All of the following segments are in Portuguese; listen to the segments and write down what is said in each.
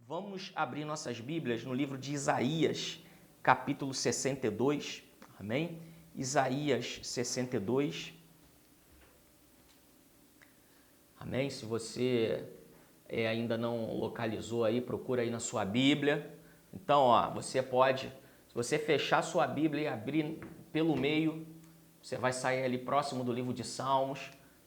Vamos abrir nossas Bíblias no livro de Isaías, capítulo 62, amém? Isaías 62, amém? Se você ainda não localizou aí, procura aí na sua Bíblia. Então, você pode, se você fechar sua Bíblia e abrir pelo meio, você vai sair ali próximo do livro de Salmos,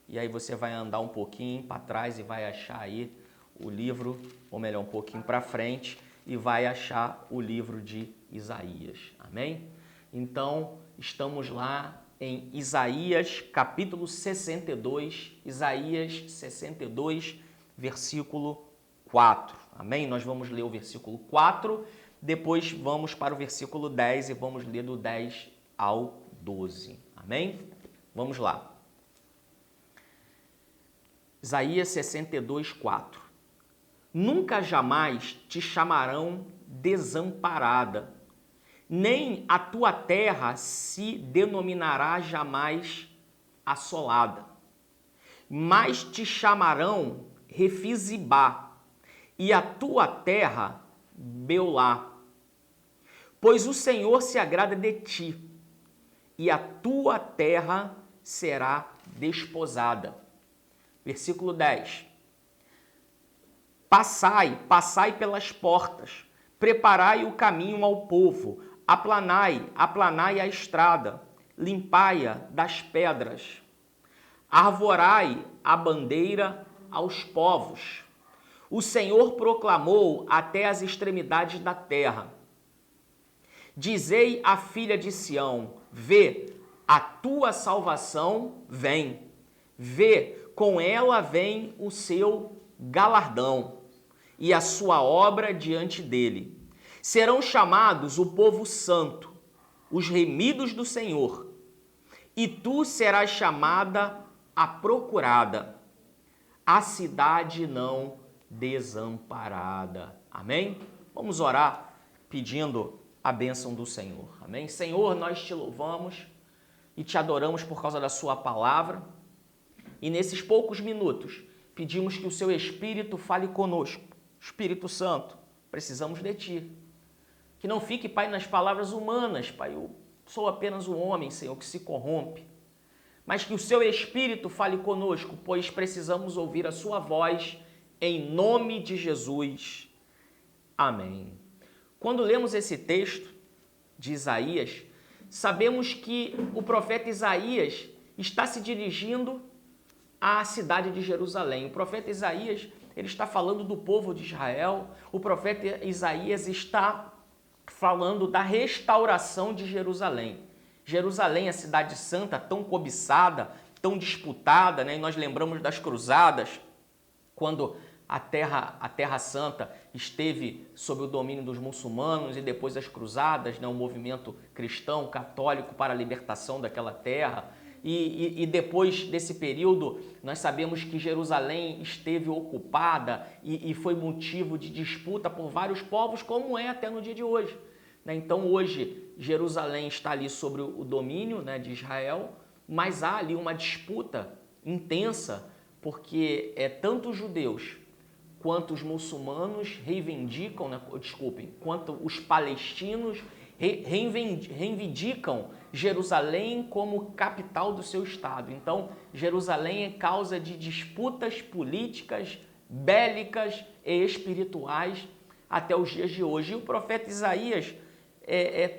e aí você vai andar um pouquinho para trás e vai achar aí o livro, ou melhor, um pouquinho para frente, e vai achar o livro de Isaías, amém? Então, estamos lá em Isaías, capítulo 62, Isaías 62, versículo 4, amém? Nós vamos ler o versículo 4, depois vamos para o versículo 10 e vamos ler do 10 ao 12, amém? Vamos lá. Isaías 62, 4. Nunca jamais te chamarão desamparada, nem a tua terra se denominará jamais assolada, mas te chamarão Refizibá, e a tua terra Beolá, pois o Senhor se agrada de ti, e a tua terra será desposada. Versículo 10. Passai pelas portas, preparai o caminho ao povo, aplanai a estrada, limpai-a das pedras, arvorai a bandeira aos povos. O Senhor proclamou até as extremidades da terra. Dizei à filha de Sião: vê, a tua salvação vem. Vê, com ela vem o seu galardão e a sua obra diante dele. Serão chamados o povo santo, os remidos do Senhor, e tu serás chamada a procurada, a cidade não desamparada. Amém? Vamos orar pedindo a bênção do Senhor. Amém? Senhor, nós te louvamos e te adoramos por causa da sua palavra. E nesses poucos minutos, pedimos que o seu Espírito fale conosco. Espírito Santo, precisamos de ti. Que não fique, Pai, nas palavras humanas, Pai, eu sou apenas um homem, Senhor, que se corrompe. Mas que o seu Espírito fale conosco, pois precisamos ouvir a sua voz, em nome de Jesus. Amém. Quando lemos esse texto de Isaías, sabemos que o profeta Isaías está se dirigindo à cidade de Jerusalém. O profeta Isaías, ele está falando do povo de Israel. O profeta Isaías está falando da restauração de Jerusalém. Jerusalém, a cidade santa, tão cobiçada, tão disputada, né? E nós lembramos das cruzadas, quando a Terra Santa esteve sob o domínio dos muçulmanos, e depois as cruzadas, né? O movimento cristão, católico para a libertação daquela terra. E depois desse período, nós sabemos que Jerusalém esteve ocupada e foi motivo de disputa por vários povos, como é até no dia de hoje. Então, hoje, Jerusalém está ali sobre o domínio, né, de Israel, mas há ali uma disputa intensa, porque tanto os judeus quanto os muçulmanos reivindicam, né, quanto os palestinos reivindicam Jerusalém como capital do seu estado. Então, Jerusalém é causa de disputas políticas, bélicas e espirituais até os dias de hoje. E o profeta Isaías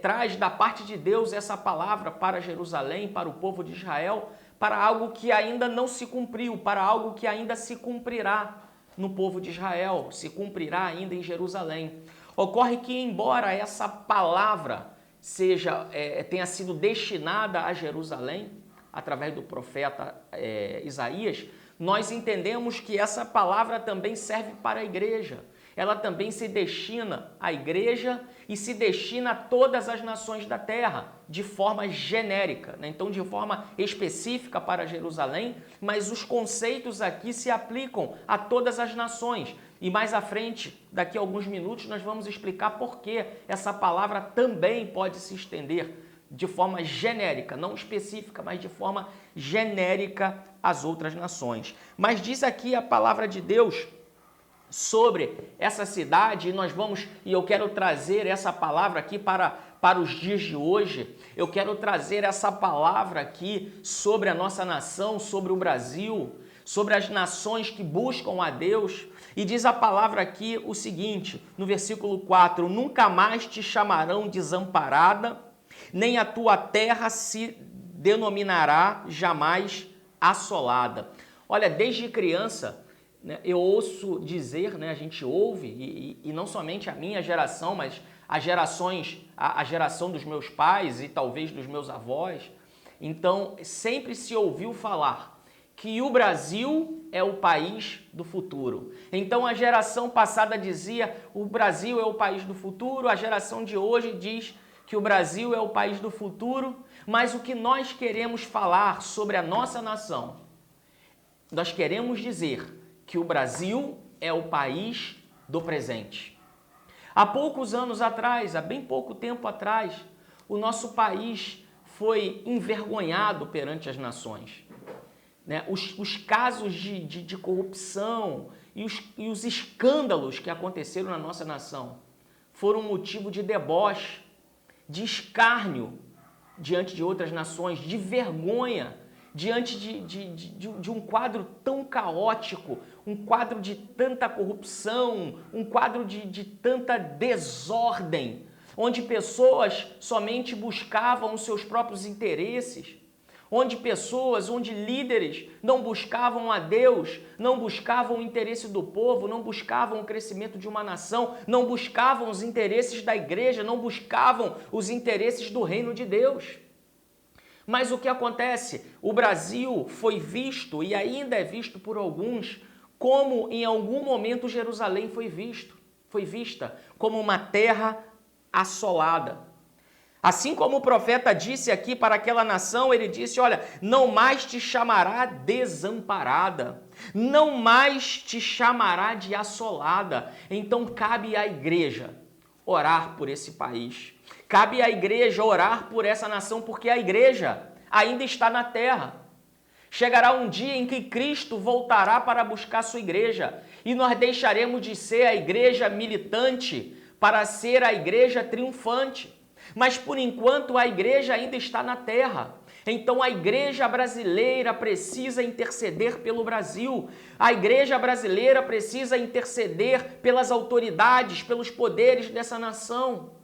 traz da parte de Deus essa palavra para Jerusalém, para o povo de Israel, para algo que ainda não se cumpriu, para algo que ainda se cumprirá no povo de Israel, se cumprirá ainda em Jerusalém. Ocorre que, embora essa palavra tenha sido destinada a Jerusalém, através do profeta Isaías, nós entendemos que essa palavra também serve para a igreja. Ela também se destina à igreja e se destina a todas as nações da terra, de forma genérica, né? Então, de forma específica para Jerusalém, mas os conceitos aqui se aplicam a todas as nações. E mais à frente, daqui a alguns minutos, nós vamos explicar por que essa palavra também pode se estender de forma genérica, não específica, mas de forma genérica às outras nações. Mas diz aqui a palavra de Deus sobre essa cidade, e eu quero trazer essa palavra aqui para os dias de hoje. Eu quero trazer essa palavra aqui sobre a nossa nação, sobre o Brasil, sobre as nações que buscam a Deus. E diz a palavra aqui o seguinte, no versículo 4, nunca mais te chamarão desamparada, nem a tua terra se denominará jamais assolada. Olha, desde criança, né, eu ouço dizer, né, a gente ouve, e não somente a minha geração, mas a geração dos meus pais e talvez dos meus avós. Então, sempre se ouviu falar que o Brasil é o país do futuro. Então, a geração passada dizia o Brasil é o país do futuro, a geração de hoje diz que o Brasil é o país do futuro, mas o que nós queremos falar sobre a nossa nação, nós queremos dizer que o Brasil é o país do presente. Há poucos anos atrás, há bem pouco tempo atrás, o nosso país foi envergonhado perante as nações. Né? Os casos de corrupção e os escândalos que aconteceram na nossa nação foram motivo de deboche, de escárnio diante de outras nações, de vergonha diante de um quadro tão caótico, um quadro de tanta corrupção, um quadro de tanta desordem, onde pessoas somente buscavam os seus próprios interesses, onde líderes não buscavam a Deus, não buscavam o interesse do povo, não buscavam o crescimento de uma nação, não buscavam os interesses da igreja, não buscavam os interesses do reino de Deus. Mas o que acontece? O Brasil foi visto, e ainda é visto por alguns, como em algum momento Jerusalém foi vista como uma terra assolada. Assim como o profeta disse aqui para aquela nação, ele disse, olha, não mais te chamará desamparada, não mais te chamará de assolada. Então cabe à igreja orar por esse país. Cabe à igreja orar por essa nação, porque a igreja ainda está na terra. Chegará um dia em que Cristo voltará para buscar sua igreja e nós deixaremos de ser a igreja militante para ser a igreja triunfante. Mas por enquanto a igreja ainda está na terra. Então a igreja brasileira precisa interceder pelo Brasil. A igreja brasileira precisa interceder pelas autoridades, pelos poderes dessa nação.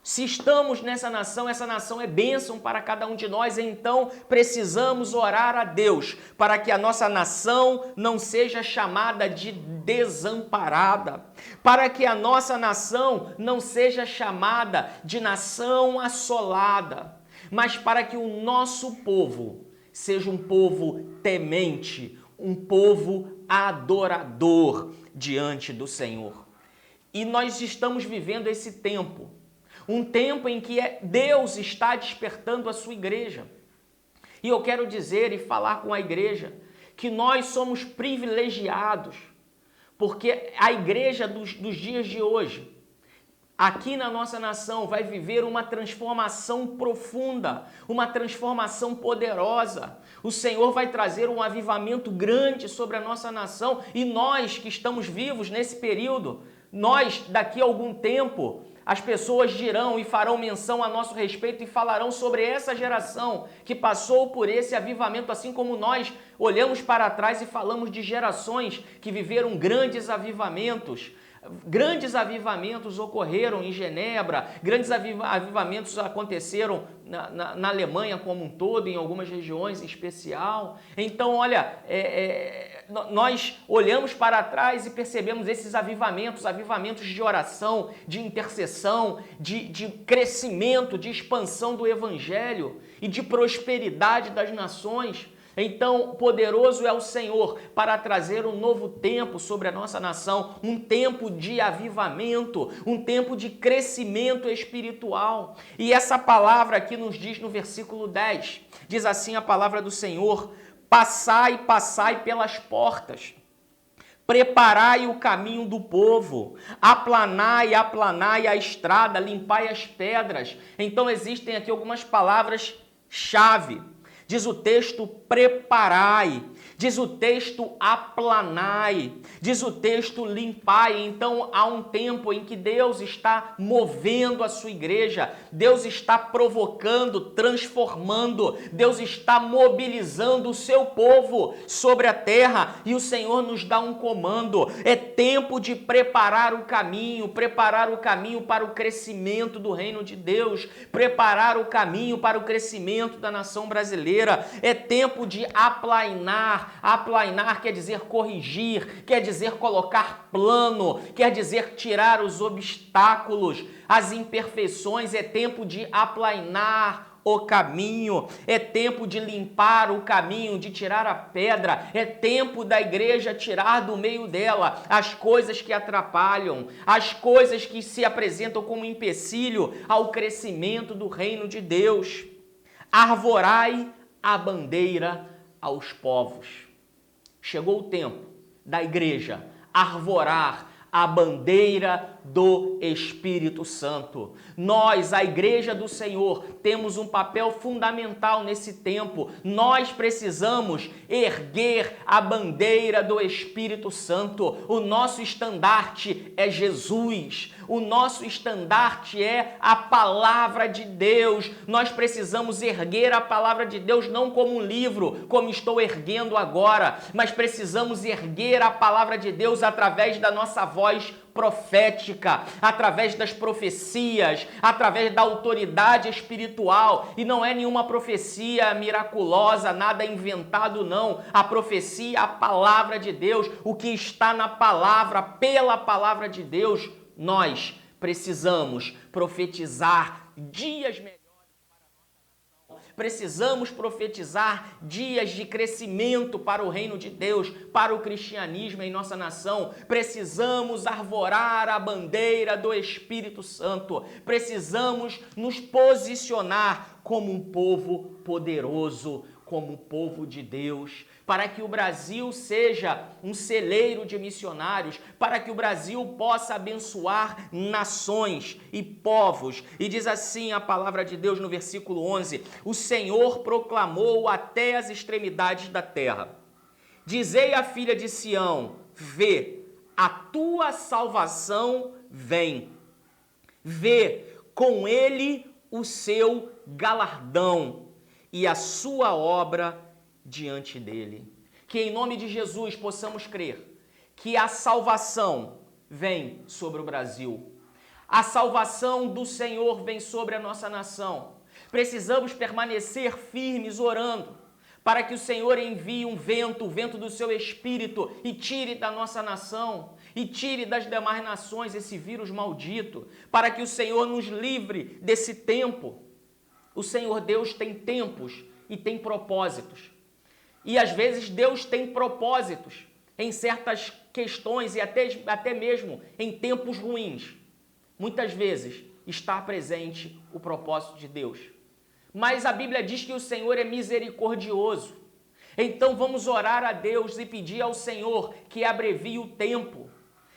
Se estamos nessa nação, essa nação é bênção para cada um de nós, então precisamos orar a Deus para que a nossa nação não seja chamada de desamparada, para que a nossa nação não seja chamada de nação assolada, mas para que o nosso povo seja um povo temente, um povo adorador diante do Senhor. E nós estamos vivendo esse tempo. Um tempo em que Deus está despertando a sua igreja. E eu quero dizer e falar com a igreja que nós somos privilegiados, porque a igreja dos dias de hoje, aqui na nossa nação, vai viver uma transformação profunda, uma transformação poderosa. O Senhor vai trazer um avivamento grande sobre a nossa nação e nós que estamos vivos nesse período, nós daqui a algum tempo, as pessoas dirão e farão menção a nosso respeito e falarão sobre essa geração que passou por esse avivamento, assim como nós olhamos para trás e falamos de gerações que viveram grandes avivamentos. Grandes avivamentos ocorreram em Genebra, grandes avivamentos aconteceram na Alemanha como um todo, em algumas regiões em especial. Então, olha, nós olhamos para trás e percebemos esses avivamentos de oração, de intercessão, de crescimento, de expansão do Evangelho e de prosperidade das nações. Então, poderoso é o Senhor para trazer um novo tempo sobre a nossa nação, um tempo de avivamento, um tempo de crescimento espiritual. E essa palavra aqui nos diz no versículo 10, diz assim a palavra do Senhor: passai, passai pelas portas, preparai o caminho do povo, aplanai, aplanai a estrada, limpai as pedras. Então existem aqui algumas palavras-chave. diz o texto preparai, diz o texto aplanai, diz o texto limpai. Então há um tempo em que Deus está movendo a sua igreja, Deus está provocando, transformando, Deus está mobilizando o seu povo sobre a terra e o Senhor nos dá um comando. É tempo de preparar o caminho para o crescimento do reino de Deus, preparar o caminho para o crescimento da nação brasileira. É tempo de aplainar. Aplainar quer dizer corrigir, quer dizer colocar plano, quer dizer tirar os obstáculos, as imperfeições. É tempo de aplainar o caminho, é tempo de limpar o caminho, de tirar a pedra, é tempo da igreja tirar do meio dela as coisas que atrapalham, as coisas que se apresentam como empecilho ao crescimento do reino de Deus. Arvorai a bandeira aos povos. Chegou o tempo da igreja arvorar a bandeira do Espírito Santo. Nós, a Igreja do Senhor, temos um papel fundamental nesse tempo. Nós precisamos erguer a bandeira do Espírito Santo. O nosso estandarte é Jesus. O nosso estandarte é a palavra de Deus. Nós precisamos erguer a palavra de Deus não como um livro, como estou erguendo agora, mas precisamos erguer a palavra de Deus através da nossa voz profética, através das profecias, através da autoridade espiritual. E não é nenhuma profecia miraculosa, nada inventado, não. A profecia, a palavra de Deus, o que está na palavra, pela palavra de Deus. Nós precisamos profetizar dias melhores. Precisamos profetizar dias de crescimento para o reino de Deus, para o cristianismo em nossa nação. Precisamos arvorar a bandeira do Espírito Santo. Precisamos nos posicionar como um povo poderoso, como um povo de Deus, para que o Brasil seja um celeiro de missionários, para que o Brasil possa abençoar nações e povos. E diz assim a palavra de Deus no versículo 11: o Senhor proclamou até as extremidades da terra. Dizei à filha de Sião: vê, a tua salvação vem. Vê, com ele o seu galardão e a sua obra diante dele. Que em nome de Jesus possamos crer que a salvação vem sobre o Brasil. A salvação do Senhor vem sobre a nossa nação. Precisamos permanecer firmes orando para que o Senhor envie um vento, o vento do seu Espírito, e tire da nossa nação, e tire das demais nações esse vírus maldito, para que o Senhor nos livre desse tempo. O Senhor Deus tem tempos e tem propósitos. E às vezes Deus tem propósitos em certas questões e até mesmo em tempos ruins. Muitas vezes está presente o propósito de Deus. Mas a Bíblia diz que o Senhor é misericordioso. Então vamos orar a Deus e pedir ao Senhor que abrevie o tempo.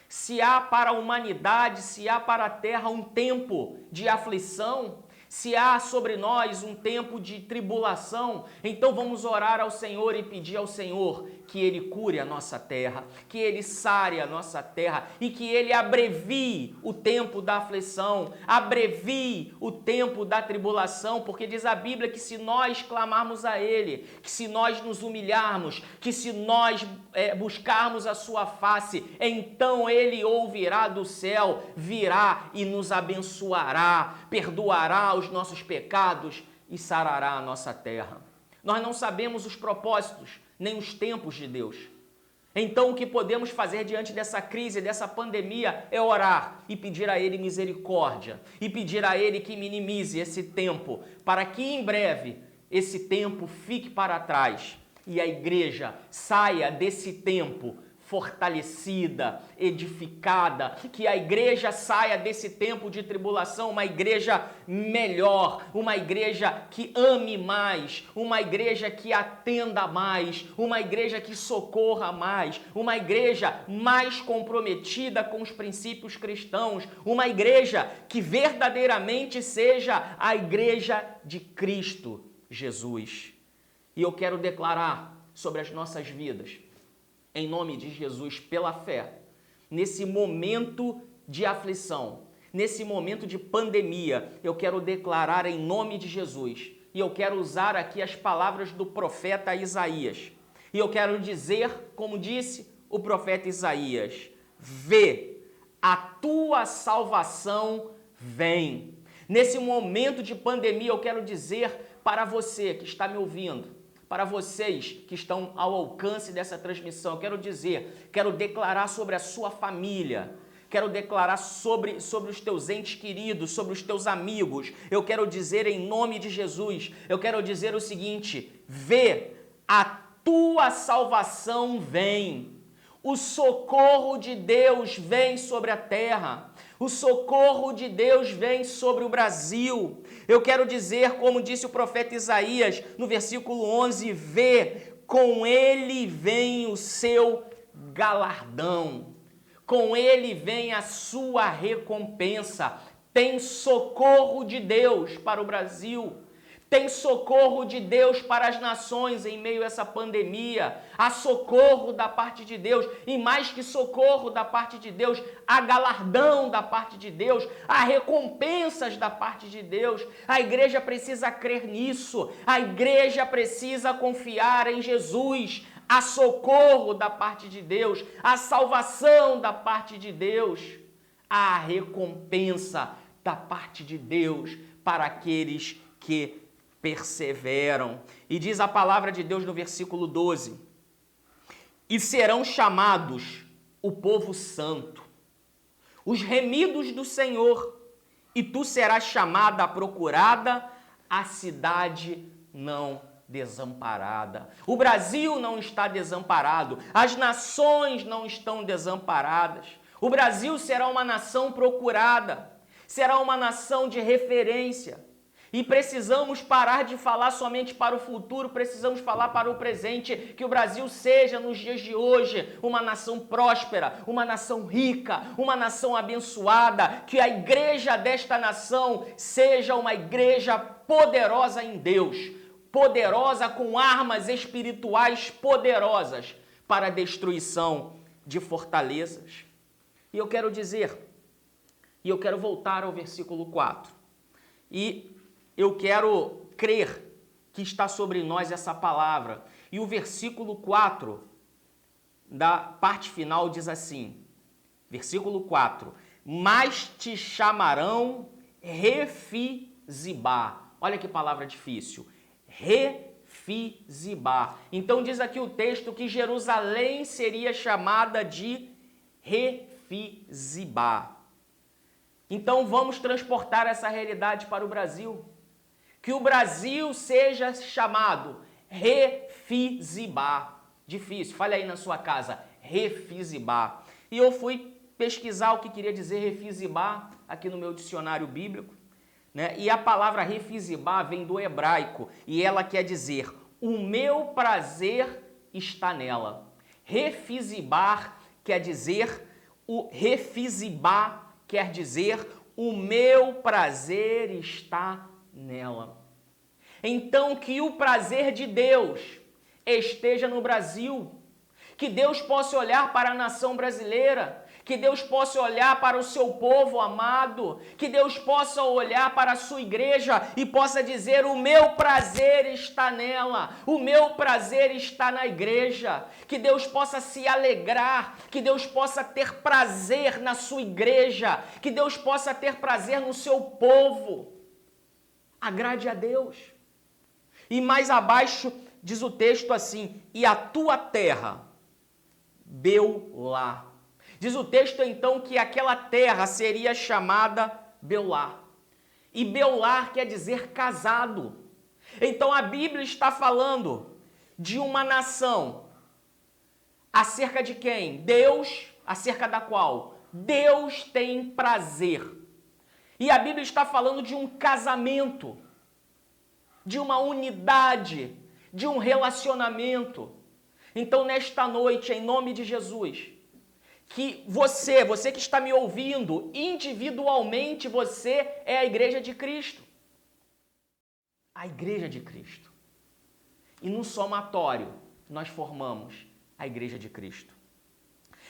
Se há para a humanidade, se há para a terra um tempo de aflição, se há sobre nós um tempo de tribulação, então vamos orar ao Senhor e pedir ao Senhor que Ele cure a nossa terra, que Ele sare a nossa terra e que Ele abrevie o tempo da aflição, abrevie o tempo da tribulação, porque diz a Bíblia que se nós clamarmos a Ele, que se nós nos humilharmos, que se nós buscarmos a sua face, então Ele ouvirá do céu, virá e nos abençoará, perdoará os nossos pecados e sarará a nossa terra. Nós não sabemos os propósitos nem os tempos de Deus. Então o que podemos fazer diante dessa crise, dessa pandemia, é orar e pedir a Ele misericórdia e pedir a Ele que minimize esse tempo, para que em breve esse tempo fique para trás e a igreja saia desse tempo fortalecida, edificada, que a igreja saia desse tempo de tribulação, uma igreja melhor, uma igreja que ame mais, uma igreja que atenda mais, uma igreja que socorra mais, uma igreja mais comprometida com os princípios cristãos, uma igreja que verdadeiramente seja a igreja de Cristo Jesus. E eu quero declarar sobre as nossas vidas, em nome de Jesus, pela fé, nesse momento de aflição, nesse momento de pandemia, eu quero declarar em nome de Jesus. E eu quero usar aqui as palavras do profeta Isaías. E eu quero dizer, como disse o profeta Isaías, vê, a tua salvação vem. Nesse momento de pandemia, eu quero dizer para você que está me ouvindo, para vocês que estão ao alcance dessa transmissão, eu quero dizer, quero declarar sobre a sua família, quero declarar sobre os teus entes queridos, sobre os teus amigos. Eu quero dizer em nome de Jesus, eu quero dizer o seguinte, vê, a tua salvação vem. O socorro de Deus vem sobre a terra. O socorro de Deus vem sobre o Brasil. Eu quero dizer, como disse o profeta Isaías, no versículo 11, vê, com ele vem o seu galardão. Com ele vem a sua recompensa. Tem socorro de Deus para o Brasil. Tem socorro de Deus para as nações em meio a essa pandemia. Há socorro da parte de Deus. E mais que socorro da parte de Deus, há galardão da parte de Deus. Há recompensas da parte de Deus. A igreja precisa crer nisso. A igreja precisa confiar em Jesus. Há socorro da parte de Deus. Há salvação da parte de Deus. Há recompensa da parte de Deus para aqueles que perseveram. E diz a palavra de Deus no versículo 12, e serão chamados o povo santo, os remidos do Senhor, e tu serás chamada a procurada, a cidade não desamparada. O Brasil não está desamparado, as nações não estão desamparadas. O Brasil será uma nação procurada, será uma nação de referência. E precisamos parar de falar somente para o futuro, precisamos falar para o presente, que o Brasil seja, nos dias de hoje, uma nação próspera, uma nação rica, uma nação abençoada, que a igreja desta nação seja uma igreja poderosa em Deus, poderosa com armas espirituais poderosas para a destruição de fortalezas. E eu quero dizer, e eu quero voltar ao versículo 4, e eu quero crer que está sobre nós essa palavra. E o versículo 4, da parte final, diz assim, versículo 4, mas te chamarão Refizibá. Olha que palavra difícil. Refizibá. Então diz aqui o texto que Jerusalém seria chamada de Refizibá. Então vamos transportar essa realidade para o Brasil. Que o Brasil seja chamado Refizibá. Difícil, fale aí na sua casa, Refizibá. E eu fui pesquisar o que queria dizer Refizibá aqui no meu dicionário bíblico, né? E a palavra Refizibá vem do hebraico e ela quer dizer, o meu prazer está nela. Refizibá quer dizer, Refizibá quer dizer, o meu prazer está nela. Então que o prazer de Deus esteja no Brasil, que Deus possa olhar para a nação brasileira, que Deus possa olhar para o seu povo amado, que Deus possa olhar para a sua igreja e possa dizer, o meu prazer está nela, o meu prazer está na igreja, que Deus possa se alegrar, que Deus possa ter prazer na sua igreja, que Deus possa ter prazer no seu povo. Agrade a Deus. E mais abaixo diz o texto assim, e a tua terra, Beulá. Diz o texto então que aquela terra seria chamada Beulá. E Beulá quer dizer casado. Então a Bíblia está falando de uma nação acerca de quem? Deus, acerca da qual Deus tem prazer. E a Bíblia está falando de um casamento, de uma unidade, de um relacionamento. Então, nesta noite, em nome de Jesus, que você que está me ouvindo, individualmente, você é a igreja de Cristo. A igreja de Cristo. e no somatório nós formamos a Igreja de Cristo.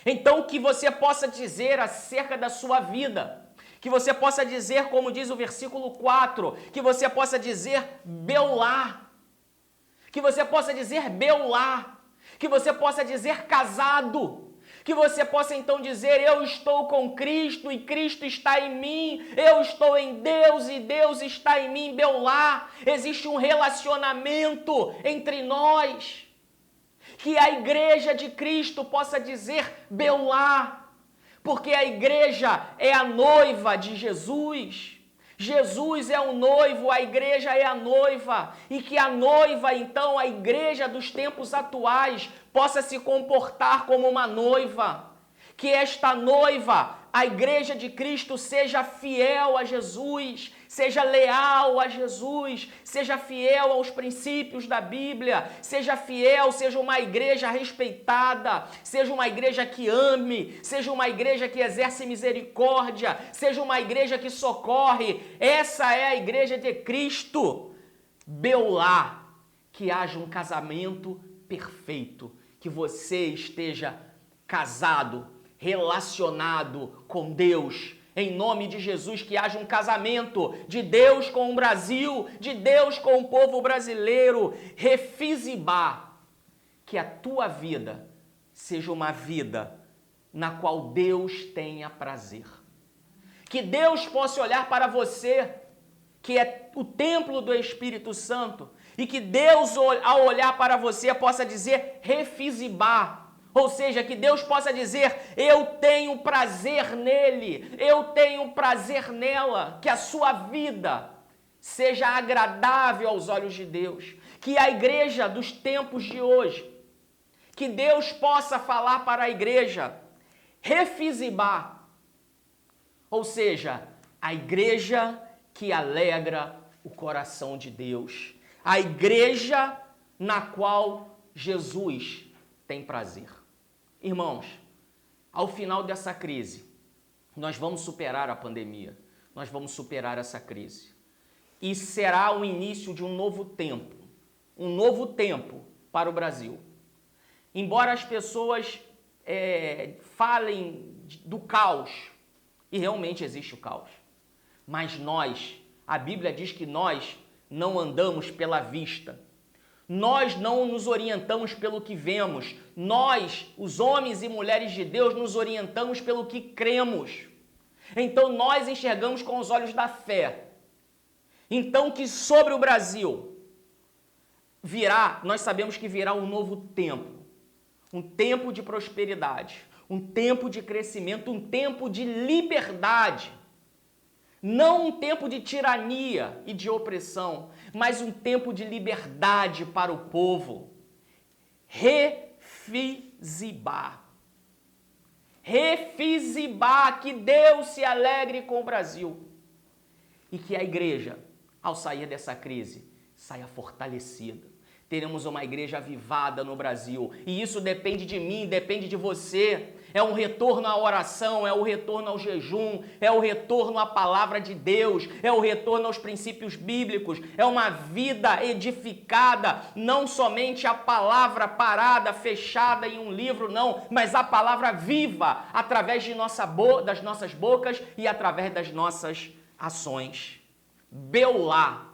Então, que você possa dizer acerca da sua vida, que você possa dizer, como diz o versículo 4, que você possa dizer Beulá, que você possa dizer Beulá, que você possa dizer casado, que você possa então dizer, eu estou com Cristo e Cristo está em mim, eu estou em Deus e Deus está em mim, Beulá. Existe um relacionamento entre nós, que a Igreja de Cristo possa dizer Beulá, porque a igreja é a noiva de Jesus. Jesus é o noivo, a igreja é a noiva, e que a noiva, então, a igreja dos tempos atuais, possa se comportar como uma noiva. Que esta noiva, a igreja de Cristo, seja fiel a Jesus, seja leal a Jesus, seja fiel aos princípios da Bíblia, seja fiel, seja uma igreja respeitada, seja uma igreja que ame, seja uma igreja que exerce misericórdia, seja uma igreja que socorre. Essa é a igreja de Cristo. Beulá, que haja um casamento perfeito, que você esteja casado, relacionado com Deus. Em nome de Jesus, que haja um casamento de Deus com o Brasil, de Deus com o povo brasileiro. Refizibá, que a tua vida seja uma vida na qual Deus tenha prazer. Que Deus possa olhar para você, que é o templo do Espírito Santo, e que Deus, ao olhar para você, possa dizer Refizibá. Ou seja, que Deus possa dizer, eu tenho prazer nele, eu tenho prazer nela, que a sua vida seja agradável aos olhos de Deus, que a igreja dos tempos de hoje, que Deus possa falar para a igreja, Refizibá, ou seja, a igreja que alegra o coração de Deus, a igreja na qual Jesus tem prazer. Irmãos, ao final dessa crise, nós vamos superar a pandemia, nós vamos superar essa crise. E será o início de um novo tempo para o Brasil. Embora as pessoas falem do caos, e realmente existe o caos, mas a Bíblia diz que nós não andamos pela vista, nós não nos orientamos pelo que vemos, nós, os homens e mulheres de Deus, nos orientamos pelo que cremos. Então nós enxergamos com os olhos da fé. Então que sobre o Brasil nós sabemos que virá um novo tempo, um tempo de prosperidade, um tempo de crescimento, um tempo de liberdade. Não um tempo de tirania e de opressão, mas um tempo de liberdade para o povo. Refizibá. Refizibá, que Deus se alegre com o Brasil. E que a igreja, ao sair dessa crise, saia fortalecida. Teremos uma igreja avivada no Brasil. E isso depende de mim, depende de você. É um retorno à oração, é o retorno ao jejum, é o retorno à palavra de Deus, é o retorno aos princípios bíblicos, é uma vida edificada, não somente a palavra parada, fechada em um livro, não, mas a palavra viva, através das nossas bocas e através das nossas ações. Beulá,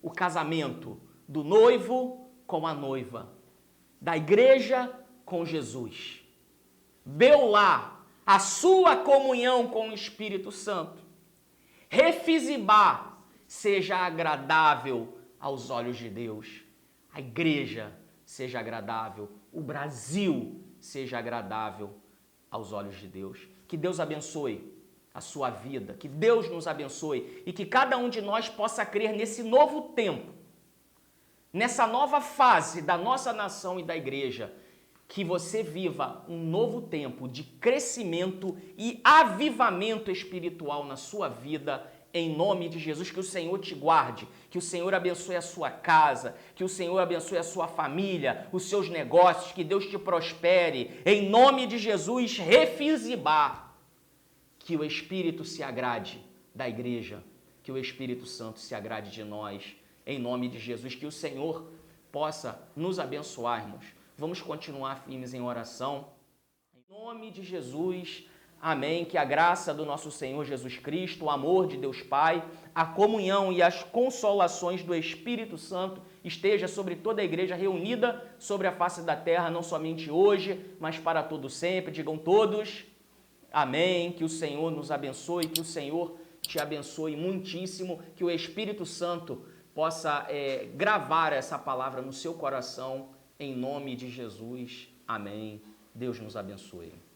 o casamento do noivo com a noiva, da igreja com Jesus. Beulá, a sua comunhão com o Espírito Santo. Refizibá, seja agradável aos olhos de Deus. A igreja seja agradável, o Brasil seja agradável aos olhos de Deus. Que Deus abençoe a sua vida, que Deus nos abençoe e que cada um de nós possa crer nesse novo tempo, nessa nova fase da nossa nação e da igreja, que você viva um novo tempo de crescimento e avivamento espiritual na sua vida, em nome de Jesus. Que o Senhor te guarde, que o Senhor abençoe a sua casa, que o Senhor abençoe a sua família, os seus negócios, que Deus te prospere, em nome de Jesus. Refizibá, que o Espírito se agrade da igreja, que o Espírito Santo se agrade de nós, em nome de Jesus. Que o Senhor possa nos abençoar, irmãos. Vamos continuar firmes em oração. Em nome de Jesus, amém. Que a graça do nosso Senhor Jesus Cristo, o amor de Deus Pai, a comunhão e as consolações do Espírito Santo esteja sobre toda a igreja reunida sobre a face da terra, não somente hoje, mas para todo sempre. Digam todos, amém. Que o Senhor nos abençoe, que o Senhor te abençoe muitíssimo, que o Espírito Santo possa gravar essa palavra no seu coração, em nome de Jesus. Amém. Deus nos abençoe.